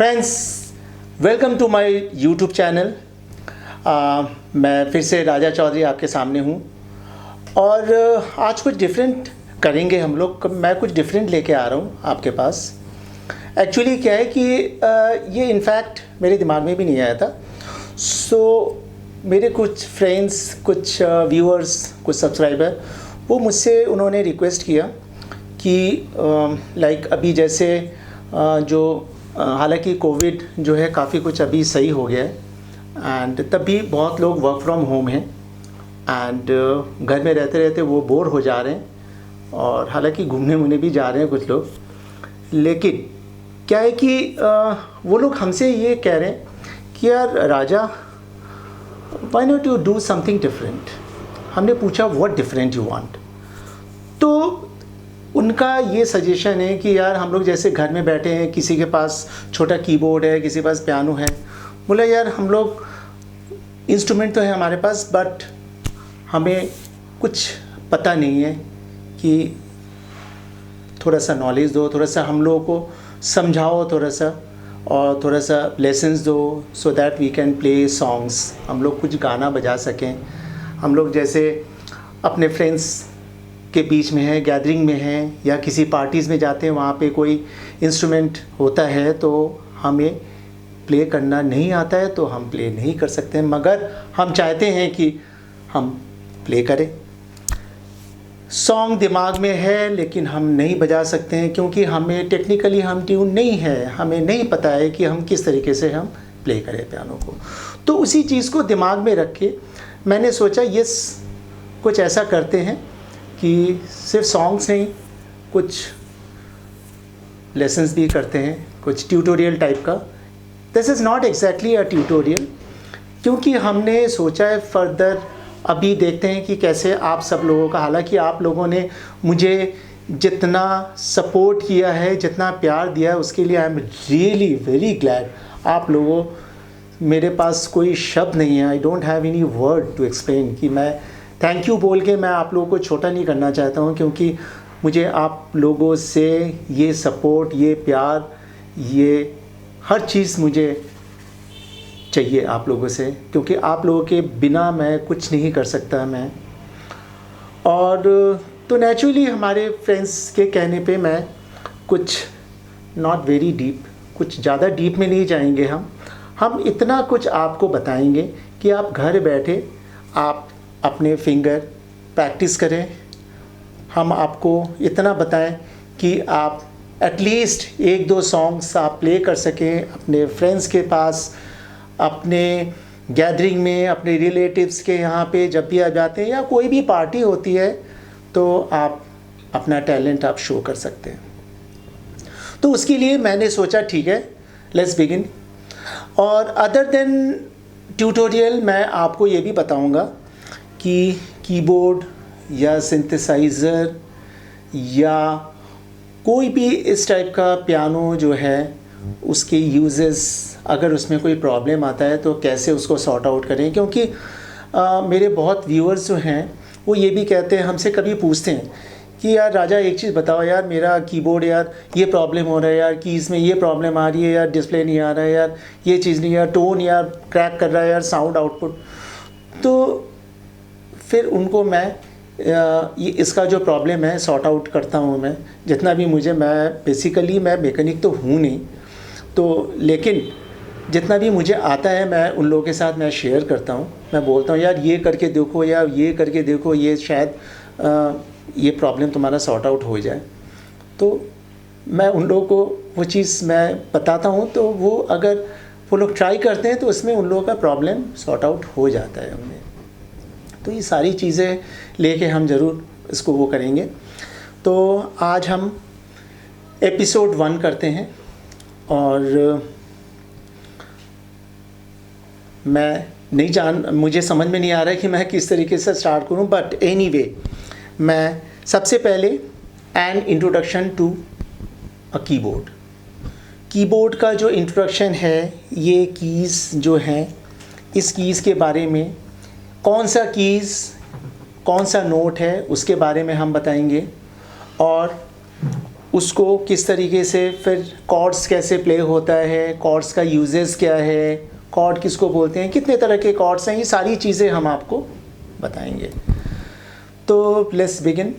Friends, welcome to my YouTube channel. मैं फिर से राजा चौधरी आपके सामने हूँ और आज कुछ डिफरेंट करेंगे हम लोग। मैं कुछ डिफरेंट लेके आ रहा हूँ आपके पास। एक्चुअली क्या है कि ये इनफैक्ट मेरे दिमाग में भी नहीं आया था। मेरे कुछ फ्रेंड्स, कुछ व्यूअर्स, कुछ सब्सक्राइबर, वो मुझसे उन्होंने रिक्वेस्ट किया कि लाइक अभी जैसे जो हालांकि कोविड जो है काफ़ी कुछ अभी सही हो गया है एंड तब भी बहुत लोग वर्क फ्रॉम होम हैं एंड घर में रहते रहते वो बोर हो जा रहे हैं और हालांकि घूमने वूमने भी जा रहे हैं कुछ लोग। लेकिन क्या है कि वो लोग हमसे ये कह रहे हैं कि यार Raja, why not you do something different. हमने पूछा व्हाट डिफरेंट यू वांट। तो उनका ये सजेशन है कि यार हम लोग जैसे घर में बैठे हैं, किसी के पास छोटा कीबोर्ड है, किसी के पास पियानो है। बोला यार हम लोग इंस्ट्रूमेंट तो है हमारे पास, बट हमें कुछ पता नहीं है कि थोड़ा सा नॉलेज दो, थोड़ा सा हम लोगों को समझाओ थोड़ा सा, और थोड़ा सा लेसन्स दो so that we can play songs. हम लोग कुछ गाना बजा सकें। हम लोग जैसे अपने फ्रेंड्स के बीच में है, गैदरिंग में है, या किसी पार्टीज़ में जाते हैं, वहाँ पे कोई इंस्ट्रूमेंट होता है तो हमें प्ले करना नहीं आता है तो हम प्ले नहीं कर सकते हैं, मगर हम चाहते हैं कि हम प्ले करें। सॉन्ग दिमाग में है लेकिन हम नहीं बजा सकते हैं क्योंकि हमें टेक्निकली हम ट्यून नहीं है, हमें नहीं पता है कि हम किस तरीके से हम प्ले करें पियानो को। तो उसी चीज़ को दिमाग में रख के मैंने सोचा यस, कुछ ऐसा करते हैं कि सिर्फ सॉन्ग्स नहीं, कुछ लेसन्स भी करते हैं, कुछ ट्यूटोरियल टाइप का। This is not exactly a tutorial, क्योंकि हमने सोचा है फर्दर अभी देखते हैं कि कैसे आप सब लोगों का, हालांकि आप लोगों ने मुझे जितना सपोर्ट किया है, जितना प्यार दिया है, उसके लिए I am really very glad. आप लोगों, मेरे पास कोई शब्द नहीं है, I don't have any word to explain कि मैं थैंक यू बोल के मैं आप लोगों को छोटा नहीं करना चाहता हूँ, क्योंकि मुझे आप लोगों से ये सपोर्ट, ये प्यार, ये हर चीज़ मुझे चाहिए आप लोगों से, क्योंकि आप लोगों के बिना मैं कुछ नहीं कर सकता मैं। और तो नेचुरली हमारे फ्रेंड्स के कहने पे मैं कुछ नॉट वेरी डीप, कुछ ज़्यादा डीप में नहीं जाएंगे। हम इतना कुछ आपको बताएंगे कि आप घर बैठे आप अपने फिंगर प्रैक्टिस करें। हम आपको इतना बताएं कि आप एटलीस्ट एक दो सॉन्ग्स आप प्ले कर सकें अपने फ्रेंड्स के पास, अपने गैदरिंग में, अपने रिलेटिव्स के यहाँ पे जब भी आप जाते हैं या कोई भी पार्टी होती है तो आप अपना टैलेंट आप शो कर सकते हैं। तो उसके लिए मैंने सोचा ठीक है, लेट्स बिगिन। और अदर देन ट्यूटोरियल मैं आपको ये भी बताऊँगा कि कीबोर्ड या सिंथेसाइज़र या कोई भी इस टाइप का पियानो जो है उसके यूजेस, अगर उसमें कोई प्रॉब्लम आता है तो कैसे उसको सॉर्ट आउट करें। क्योंकि मेरे बहुत व्यूअर्स जो हैं वो ये भी कहते हैं, हमसे कभी पूछते हैं कि यार राजा एक चीज़ बताओ यार, मेरा कीबोर्ड यार ये प्रॉब्लम हो रहा है यार, कीज़ में ये प्रॉब्लम आ रही है यार, डिस्प्ले नहीं आ रहा है यार, ये चीज़ नहीं यार, टोन यार क्रैक कर रहा है यार, साउंड आउटपुट। तो फिर उनको मैं ये इसका जो प्रॉब्लम है सॉर्ट आउट करता हूँ मैं जितना भी मुझे। मैं बेसिकली मैं मैकेनिक तो हूँ नहीं, तो लेकिन जितना भी मुझे आता है मैं उन लोगों के साथ मैं शेयर करता हूँ। मैं बोलता हूँ यार ये करके देखो, या ये करके देखो, ये शायद ये प्रॉब्लम तुम्हारा सॉर्ट आउट हो जाए। तो मैं उन लोगों को वो चीज़ मैं बताता हूँ, तो वो अगर वो लोग ट्राई करते हैं तो उसमें उन लोगों का प्रॉब्लम सॉर्ट आउट हो जाता है उन्हें। तो ये सारी चीज़ें लेके हम ज़रूर इसको वो करेंगे। तो आज हम एपिसोड 1 करते हैं और मुझे समझ में नहीं आ रहा है कि मैं किस तरीके से स्टार्ट करूं, बट एनीवे मैं सबसे पहले an introduction to a keyboard. Keyboard का जो इंट्रोडक्शन है, ये कीज़ जो हैं, इस कीज़ के बारे में, कौन सा कीज़ कौन सा नोट है उसके बारे में हम बताएंगे, और उसको किस तरीके से, फिर कॉर्ड्स कैसे प्ले होता है, कॉर्ड्स का यूजेस क्या है, कॉर्ड किसको बोलते हैं, कितने तरह के कॉर्ड्स हैं, ये सारी चीज़ें हम आपको बताएंगे। तो लेट्स बिगिन।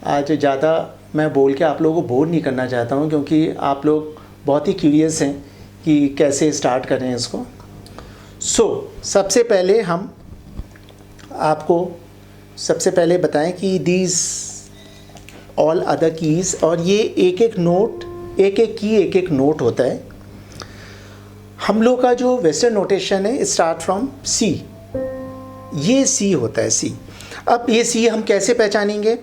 आज ज़्यादा मैं बोल के आप लोगों को बोर नहीं करना चाहता हूँ, क्योंकि आप लोग बहुत ही क्यूरियस हैं कि कैसे स्टार्ट करें इसको। सबसे पहले हम आपको सबसे पहले बताएं कि दीज ऑल अदर कीज़, और ये एक एक नोट, एक एक की एक एक नोट होता है। हम लोग का जो वेस्टर्न नोटेशन है स्टार्ट फ्रॉम सी, ये सी होता है सी। अब ये सी हम कैसे पहचानेंगे?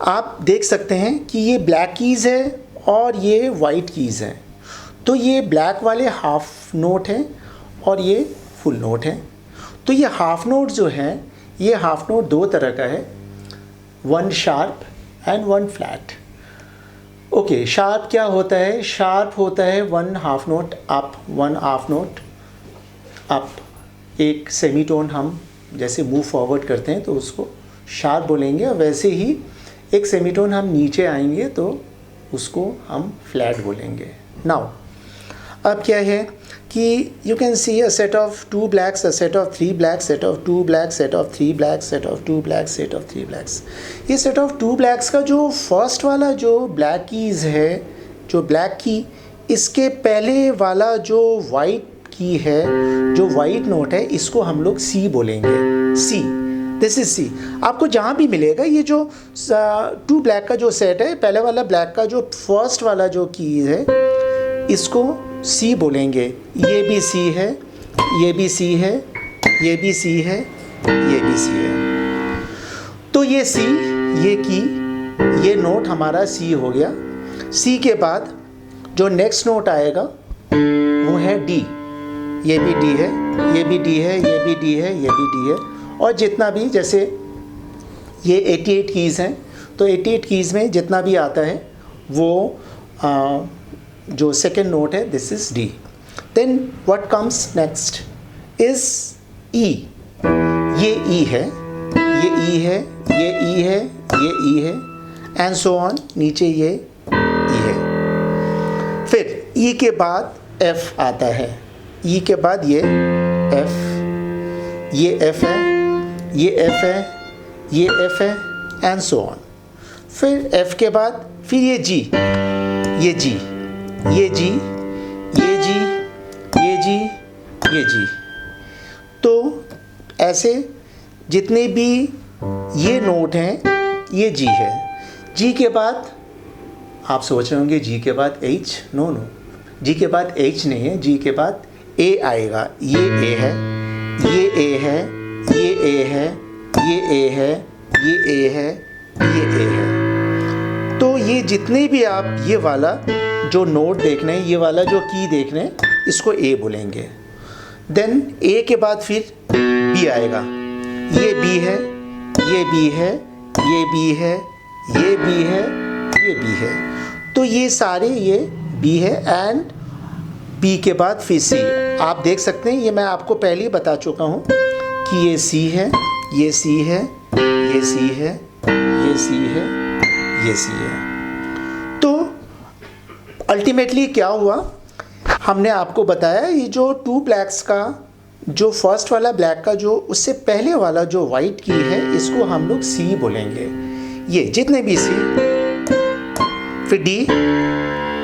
आप देख सकते हैं कि ये ब्लैक कीज़ है और ये वाइट कीज़ हैं। तो ये ब्लैक वाले हाफ नोट हैं और ये फुल नोट हैं। तो ये हाफ नोट जो है, ये हाफ नोट दो तरह का है, one sharp and one flat. Okay, sharp क्या होता है? शार्प होता है one half note up, one half note up. एक सेमीटोन हम जैसे मूव फॉरवर्ड करते हैं तो उसको शार्प बोलेंगे, और वैसे ही एक सेमीटोन हम नीचे आएंगे तो उसको हम फ्लैट बोलेंगे। नाउ अब क्या है कि you can see a set of two blacks, a set of three blacks, set of two blacks, set of three blacks, set of two blacks, set of three blacks. ये set of two blacks का जो first वाला जो black keys है, जो black की, इसके पहले वाला जो वाइट की है, जो वाइट नोट है, इसको हम लोग सी बोलेंगे। सी, दिस इज सी। आपको जहाँ भी मिलेगा ये जो टू ब्लैक का जो सेट है, पहले वाला ब्लैक का जो फर्स्ट वाला जो की है, इसको सी बोलेंगे। ये भी सी है, ये भी सी है, ये भी सी है, ये भी सी है। तो ये सी, ये की, ये नोट हमारा सी हो गया। सी के बाद जो नेक्स्ट नोट आएगा वो है डी। ये भी डी है, ये भी डी है, ये भी डी है, ये भी डी है, और जितना भी, जैसे ये 88 कीज़ हैं, तो 88 कीज़ में जितना भी आता है वो जो सेकेंड नोट है, this is D. Then what comes next is E. ये ई है, ये ई है, ये ई है, ये ई है, एंड सो ऑन, नीचे ये ई है। फिर ई के बाद एफ आता है, ई के बाद ये एफ, ये एफ है, ये एफ है, ये एफ है, एंड सो ऑन। फिर एफ के बाद फिर ये जी, ये जी, ये जी, ये जी, ये जी, ये जी। तो ऐसे जितने भी ये नोट हैं, ये जी है। जी के बाद आप सोच रहे होंगे जी के बाद एच, नो नो, जी के बाद एच नहीं है, जी के बाद ए आएगा। ये ए है, ये ए है, ये ए है, ये ए है, ये ए है, ये ए है। तो ये जितने भी आप ये वाला जो नोट देख रहे हैं, ये वाला जो की देख रहे हैं, इसको ए बोलेंगे। देन ए के बाद फिर बी आएगा। ये बी है, ये बी है, ये बी है, ये बी है, ये बी है। तो ये सारे ये बी है, एंड बी के बाद फिर सी। आप देख सकते हैं, ये मैं आपको पहले ही बता चुका हूँ कि ये सी है, ये सी है, ये सी है, ये सी है, ये सी है। तो अल्टीमेटली क्या हुआ, हमने आपको बताया ये जो टू ब्लैक्स का जो फर्स्ट वाला ब्लैक का जो उससे पहले वाला जो वाइट की है, इसको हम लोग सी बोलेंगे। ये जितने भी सी, फिर डी,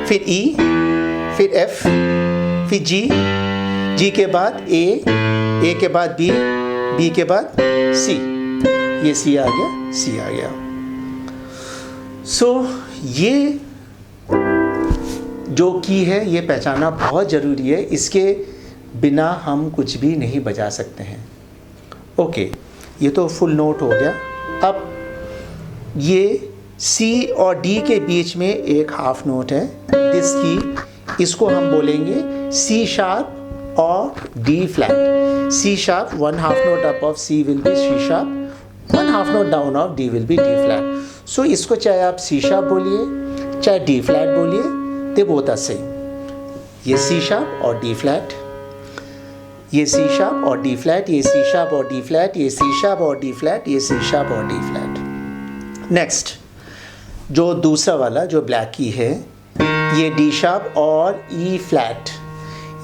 फिर ई, फिर एफ, फिर जी, जी के बाद ए के बाद बी, बी के बाद सी। ये सी आ गया, सी आ गया। सो ये जो की है, ये पहचानना बहुत ज़रूरी है। इसके बिना हम कुछ भी नहीं बजा सकते हैं। ओके, ये तो फुल नोट हो गया। अब ये सी और डी के बीच में एक हाफ नोट है, दिस की, इसको हम बोलेंगे सी शार्प और D flat. C sharp, one half note up of C will be C sharp, one half note down of D will be D flat. सो इसको चाहे आप सी शार्प बोलिए, चाहे डी फ्लैट बोलिए, दे बोथ आर सेम। ये C sharp और D flat, ये सी शार्प और डी फ्लैट, ये सी शार्प और डी फ्लैट, ये सी शार्प और डी फ्लैट, ये सी शार्प और डी फ्लैट। नेक्स्ट, जो दूसरा वाला जो ब्लैक की है, ये डी शार्प और ई फ्लैट,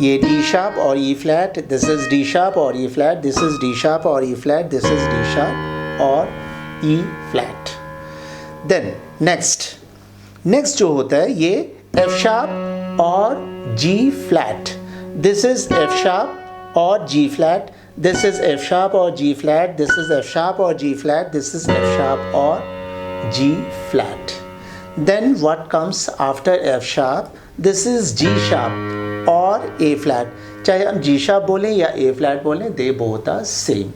ये डी शार्प और E flat, this is D sharp और E flat, this is D sharp और E flat, this is D sharp और ई फ्लैट। देन नेक्स्ट जो होता है ये एफ शार्प और G flat, this is F sharp और G flat, this is F sharp और G flat, this is F sharp और G flat, this is F sharp और G flat. Then what comes after F sharp? This is G sharp or A flat. चाहे हम G sharp बोलें या A flat बोलें, they both are same.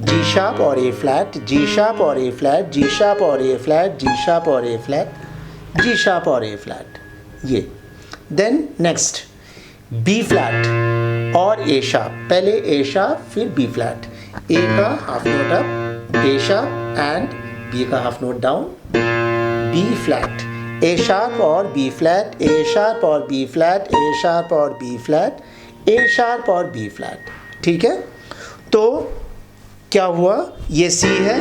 G sharp और A flat, G sharp और A flat, G sharp और A flat, G sharp और A flat, G sharp और A flat. ये. Then next B flat और A sharp. पहले A sharp फिर B flat. A का half note up, A sharp and B का half note down, B flat, A sharp और B flat, A sharp और B flat, A sharp और B flat, A sharp और B flat. ठीक है, तो क्या हुआ, ये C है,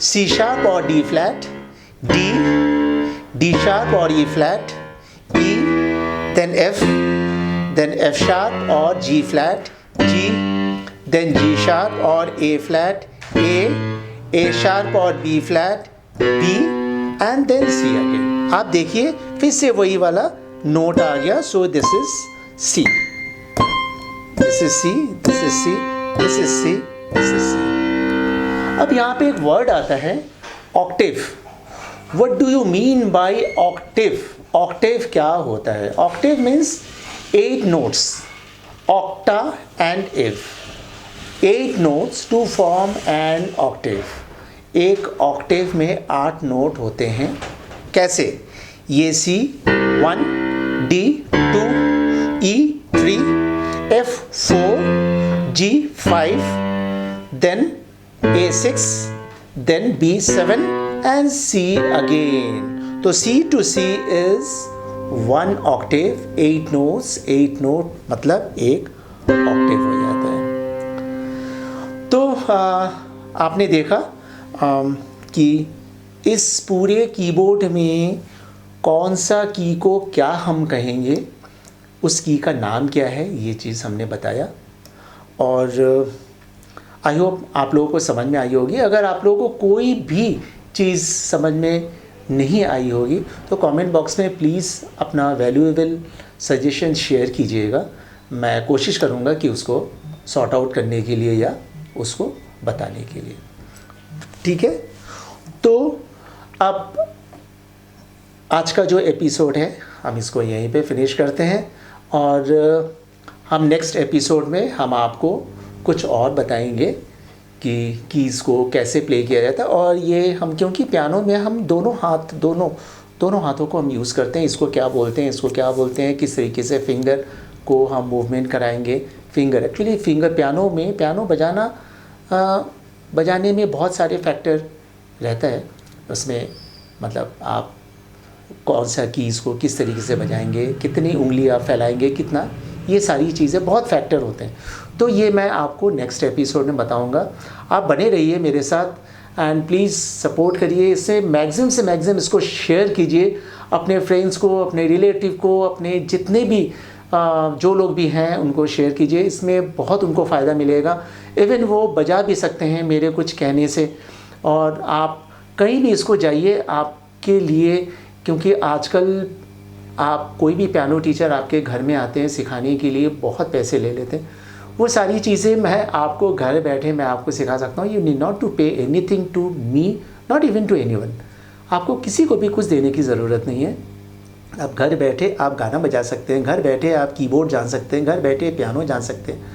C शार्प और D फ्लैट, D शार्प और E flat, E, then F sharp और G flat, G, then G sharp और A फ्लैट, A शार्प और B flat, B and then C again. आप देखिए फिर से वही वाला नोट आ गया, so this is C, this is C, this is C, this is C, this is C। अब यहाँ पे एक वर्ड आता है Octave. What do you mean by Octave? Octave क्या होता है? Octave means 8 notes, octa and इव, 8 notes to form an octave। एक ऑक्टेव में 8 नोट होते हैं। कैसे? ये C 1, D 2, E 3, F 4, G 5, then A 6, then B 7 and C again। तो C to C is 1 octave, 8 notes, 8 note मतलब एक ऑक्टेव हो जाता है। तो आपने देखा कि इस पूरे कीबोर्ड में कौन सा की को क्या हम कहेंगे, उस की का नाम क्या है, ये चीज़ हमने बताया। और आई होप आप लोगों को समझ में आई होगी। अगर आप लोगों को कोई भी चीज़ समझ में नहीं आई होगी तो कमेंट बॉक्स में प्लीज़ अपना वैल्यूएबल सजेशन शेयर कीजिएगा। मैं कोशिश करूँगा कि उसको सॉर्ट आउट करने के लिए या उसको बताने के लिए। ठीक है, तो अब आज का जो एपिसोड है हम इसको यहीं पे फिनिश करते हैं और हम नेक्स्ट एपिसोड में हम आपको कुछ और बताएंगे कि कीज़ को कैसे प्ले किया जाता है। और ये हम क्योंकि पियानो में हम दोनों हाथों को हम यूज़ करते हैं, इसको क्या बोलते हैं, इसको क्या बोलते हैं, किस तरीके से फिंगर को हम मूवमेंट कराएंगे। फिंगर एक्चुअली पियानो बजाने में बहुत सारे फैक्टर रहता है उसमें, मतलब आप कौन सा कीज़ को किस तरीके से बजाएंगे, कितनी उंगली आप फैलाएंगे, कितना, ये सारी चीज़ें बहुत फैक्टर होते हैं। तो ये मैं आपको नेक्स्ट एपिसोड में बताऊंगा। आप बने रहिए मेरे साथ एंड प्लीज़ सपोर्ट करिए, इससे मैक्सिमम से मैक्सिमम इसको शेयर कीजिए अपने फ्रेंड्स को, अपने रिलेटिव को, अपने जितने भी जो लोग भी हैं उनको शेयर कीजिए। इसमें बहुत उनको फ़ायदा मिलेगा। इवन वो बजा भी सकते हैं मेरे कुछ कहने से। और आप कहीं भी इसको जाइए आपके लिए, क्योंकि आजकल आप कोई भी पियानो टीचर आपके घर में आते हैं सिखाने के लिए, बहुत पैसे ले लेते हैं। वो सारी चीज़ें मैं आपको घर बैठे मैं आपको सिखा सकता हूँ। You need not to pay anything to me, not even to anyone. आपको किसी को भी कुछ देने की ज़रूरत नहीं है। आप घर बैठे आप गाना बजा सकते हैं, घर बैठे आप कीबोर्ड जान सकते हैं, घर बैठे पियानो जान सकते हैं।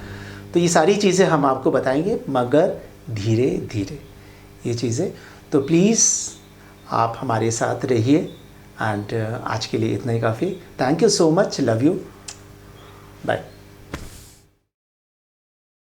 तो ये सारी चीज़ें हम आपको बताएंगे, मगर धीरे धीरे ये चीज़ें। तो प्लीज़ आप हमारे साथ रहिए एंड आज के लिए इतना ही काफ़ी। Thank you so much, love you, bye.